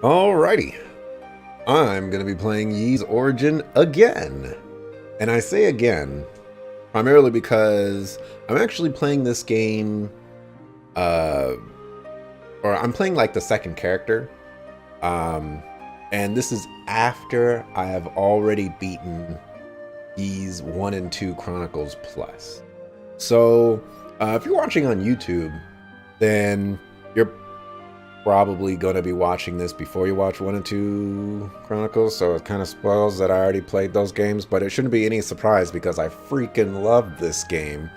Alrighty, I'm going to be playing Ys Origin again. And I say again, primarily because I'm actually playing this game, uh, or I'm playing like the second character. And this is after I have already beaten Ys 1 and 2 Chronicles Plus. So, if you're watching on YouTube, then you're probably going to be watching this before you watch 1 and 2 Chronicles, so it kind of spoils that I already played those games, but it shouldn't be any surprise because I freaking loved this game.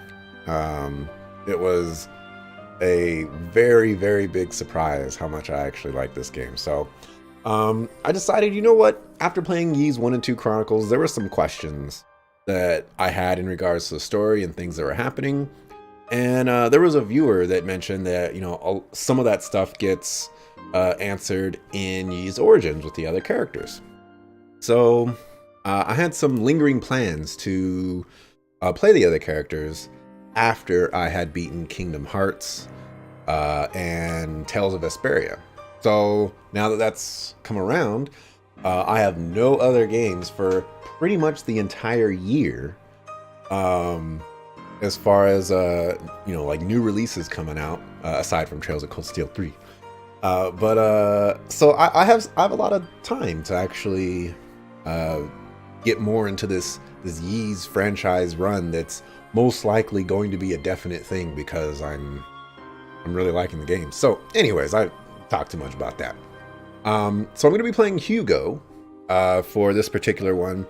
It was a very, very big surprise how much I actually like this game. So I decided, you know what, after playing Ys 1 and 2 Chronicles, there were some questions that I had in regards to the story and things that were happening. And there was a viewer that mentioned that, you know, some of that stuff gets answered in Ys Origins with the other characters. So I had some lingering plans to play the other characters after I had beaten Kingdom Hearts and Tales of Vesperia. So now that that's come around, I have no other games for pretty much the entire year. As far as you know, like new releases coming out, aside from Trails of Cold Steel 3. So I have a lot of time to actually get more into this Ys franchise run that's most likely going to be a definite thing because I'm really liking the game. So anyways, I talked too much about that. So I'm going to be playing Hugo for this particular one,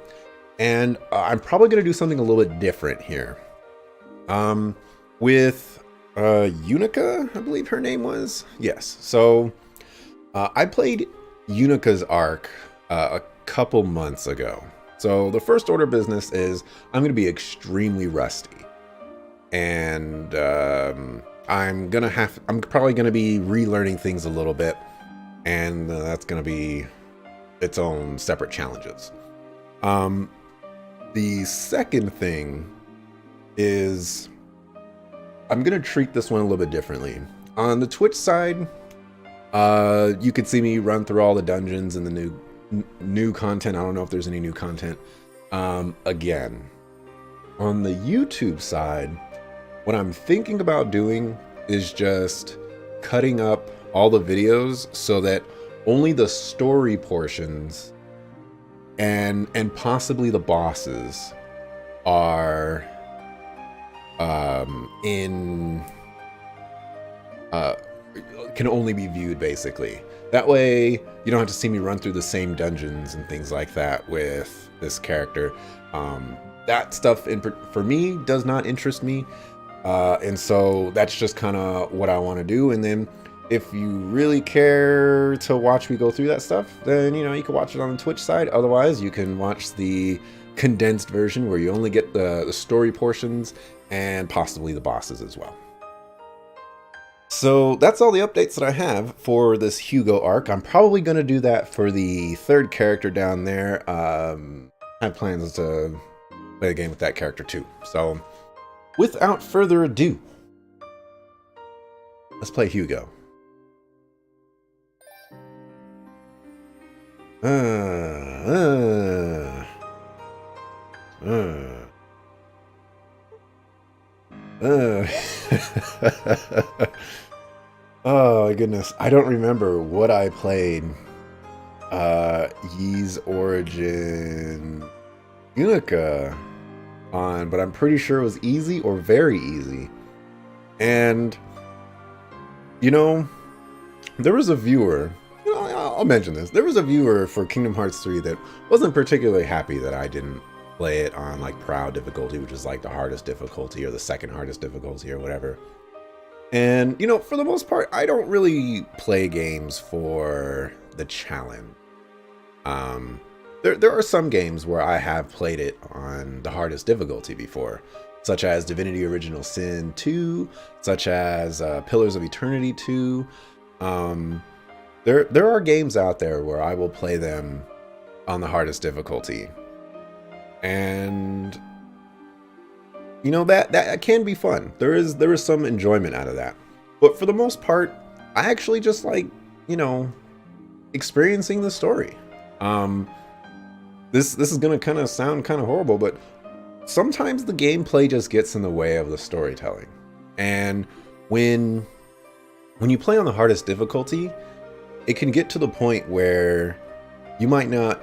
and I'm probably going to do something a little bit different here. With Unica, I believe her name was. Yes. So I played Unica's arc a couple months ago. So the first order of business is I'm going to be extremely rusty, and I'm probably going to be relearning things a little bit, and that's going to be its own separate challenges. The second thing is I'm gonna treat this one a little bit differently. On the Twitch side, you could see me run through all the dungeons and the new content. I don't know if there's any new content again. On the YouTube side, what I'm thinking about doing is just cutting up all the videos so that only the story portions and possibly the bosses are can only be viewed, basically. That way you don't have to see me run through the same dungeons and things like that with this character. That stuff for me does not interest me, and so that's just kind of what I want to do. And then if you really care to watch me go through that stuff, then you know you can watch it on the Twitch side. Otherwise, you can watch the condensed version where you only get the story portions and possibly the bosses as well. So that's all the updates that I have for this Hugo arc. I'm probably going to do that for the third character down there. I have plans to play the game with that character too. So without further ado, let's play Hugo. Oh my goodness, I don't remember what I played Ys Origin Unica on, but I'm pretty sure it was easy or very easy. And you know, there was a viewer, you know, I'll mention this, there was a viewer for Kingdom Hearts 3 that wasn't particularly happy that I didn't play it on like proud difficulty, which is like the hardest difficulty or the second hardest difficulty or whatever. And you know, for the most part, I don't really play games for the challenge. There are some games where I have played it on the hardest difficulty before, such as Divinity Original Sin 2, such as Pillars of Eternity 2. There are games out there where I will play them on the hardest difficulty. And you know, that can be fun. There is some enjoyment out of that. But for the most part, I actually just like, you know, experiencing the story. Um, this is gonna kind of sound kind of horrible, but sometimes the gameplay just gets in the way of the storytelling. And when you play on the hardest difficulty, it can get to the point where you might not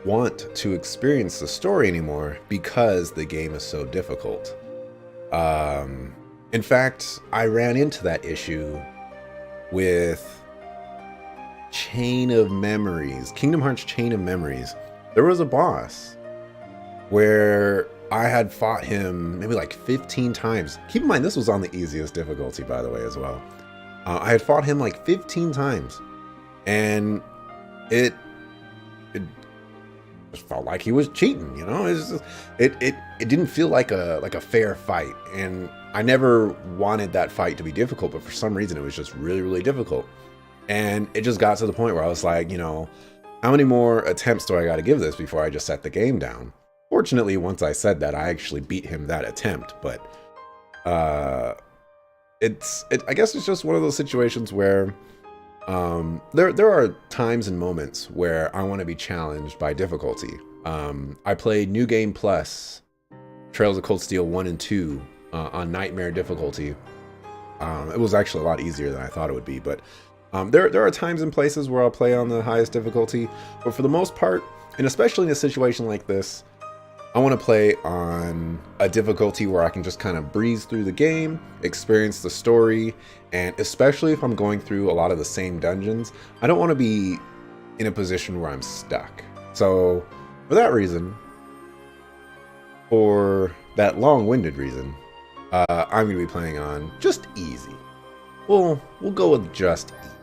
want to experience the story anymore because the game is so difficult. In fact, I ran into that issue with Kingdom Hearts Chain of Memories. There was a boss where I had fought him maybe like 15 times. Keep in mind, this was on the easiest difficulty, by the way, as well. I had fought him like 15 times, and it just felt like he was cheating, you know. It didn't feel like a fair fight, and I never wanted that fight to be difficult, but for some reason it was just really, really difficult. And it just got to the point where I was like, you know, how many more attempts do I got to give this before I just set the game down? Fortunately, once I said that, I actually beat him that attempt, but I guess it's just one of those situations where there are times and moments where I want to be challenged by difficulty. I played New Game Plus, Trails of Cold Steel 1 and 2 on Nightmare difficulty. It was actually a lot easier than I thought it would be, but there are times and places where I'll play on the highest difficulty, but for the most part, and especially in a situation like this, I want to play on a difficulty where I can just kind of breeze through the game, experience the story, and especially if I'm going through a lot of the same dungeons, I don't want to be in a position where I'm stuck. So for that reason, for that long-winded reason, I'm going to be playing on just easy. We'll go with just easy.